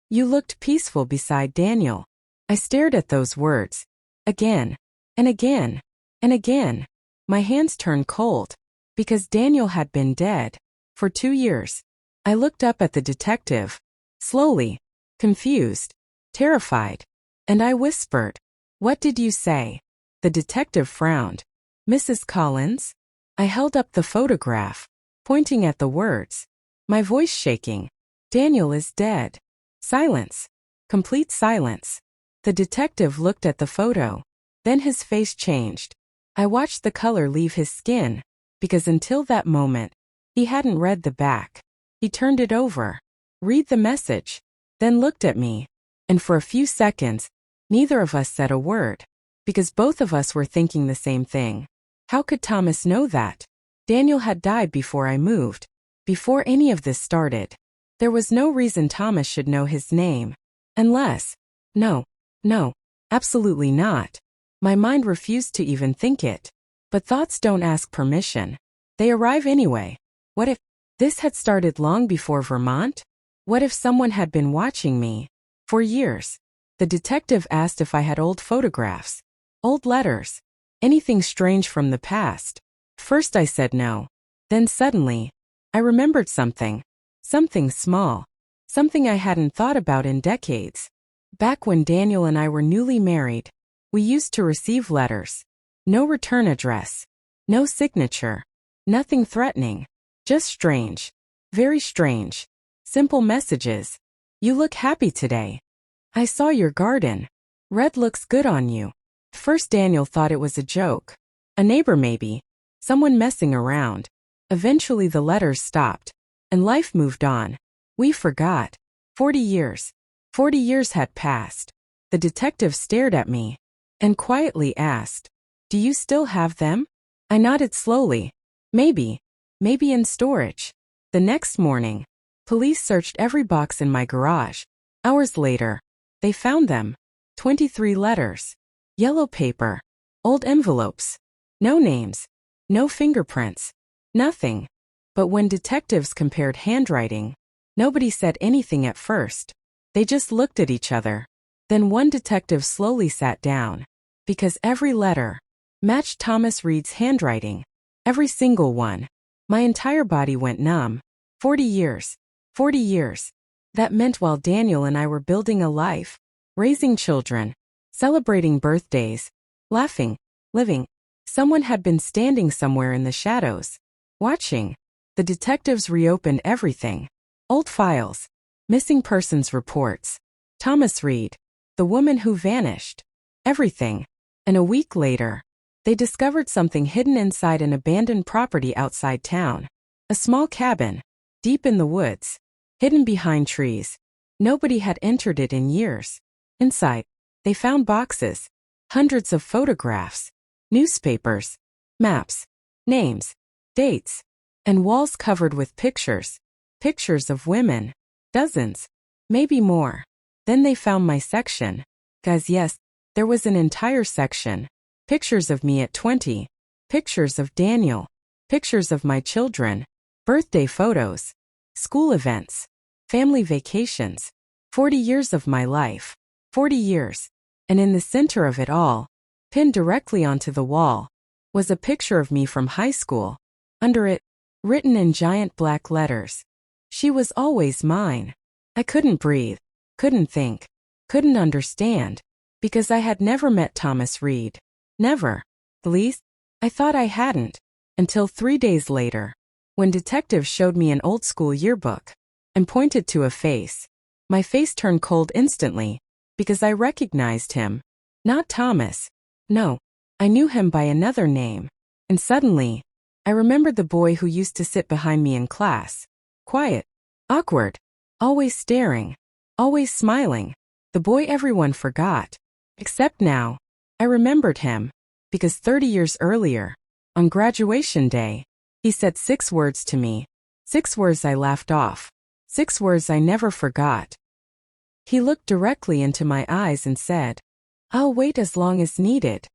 You looked peaceful beside Daniel. I stared at those words. Again. And again. And again. My hands turned cold. Because Daniel had been dead. For 2 years. I looked up at the detective. Slowly. Confused. Terrified. And I whispered, "What did you say?" The detective frowned. "Mrs. Collins?" I held up the photograph, pointing at the words. My voice shaking. "Daniel is dead." Silence. Complete silence. The detective looked at the photo. Then his face changed. I watched the color leave his skin, because until that moment, he hadn't read the back. He turned it over. "Read the message." Then looked at me. And for a few seconds, neither of us said a word, because both of us were thinking the same thing. How could Thomas know that? Daniel had died before I moved, before any of this started. There was no reason Thomas should know his name. Unless, no, absolutely not. My mind refused to even think it. But thoughts don't ask permission. They arrive anyway. What if this had started long before Vermont? What if someone had been watching me? For years. The detective asked if I had old photographs, old letters, anything strange from the past. First I said no. Then suddenly, I remembered something. Something small. Something I hadn't thought about in decades. Back when Daniel and I were newly married, we used to receive letters. No return address. No signature. Nothing threatening. Just strange. Very strange. Simple messages. "You look happy today. I saw your garden. Red looks good on you." First Daniel thought it was a joke. A neighbor maybe. Someone messing around. Eventually the letters stopped. And life moved on. We forgot. 40 years. 40 years had passed. The detective stared at me. And quietly asked, "Do you still have them?" I nodded slowly. Maybe. Maybe in storage. The next morning, police searched every box in my garage. Hours later, they found them. 23 letters. Yellow paper. Old envelopes. No names. No fingerprints. Nothing. But when detectives compared handwriting, nobody said anything at first. They just looked at each other. Then one detective slowly sat down. Because every letter matched Thomas Reed's handwriting. Every single one. My entire body went numb. 40 years. 40 years. That meant while Daniel and I were building a life, raising children, celebrating birthdays, laughing, living, someone had been standing somewhere in the shadows, watching. The detectives reopened everything. Old files. Missing persons reports. Thomas Reed. The woman who vanished. Everything. And a week later, they discovered something hidden inside an abandoned property outside town. A small cabin. Deep in the woods. Hidden behind trees. Nobody had entered it in years. Inside, they found boxes. Hundreds of photographs. Newspapers. Maps. Names. Dates. And walls covered with pictures. Pictures of women. Dozens. Maybe more. Then they found my section. Guys, yes, there was an entire section. Pictures of me at 20. Pictures of Daniel. Pictures of my children. Birthday photos. School events. Family vacations. 40 years of my life. 40 years. And in the center of it all, pinned directly onto the wall, was a picture of me from high school. Under it, written in giant black letters, "She was always mine." I couldn't breathe, couldn't think, couldn't understand, because I had never met Thomas Reed. Never. At least, I thought I hadn't, until 3 days later, when detectives showed me an old school yearbook and pointed to a face. My face turned cold instantly, because I recognized him. Not Thomas. No, I knew him by another name. And suddenly, I remembered the boy who used to sit behind me in class. Quiet. Awkward. Always staring. Always smiling. The boy everyone forgot. Except now, I remembered him. Because 30 years earlier, on graduation day, he said 6 words to me. 6 words I laughed off. 6 words I never forgot. He looked directly into my eyes and said, "I'll wait as long as needed."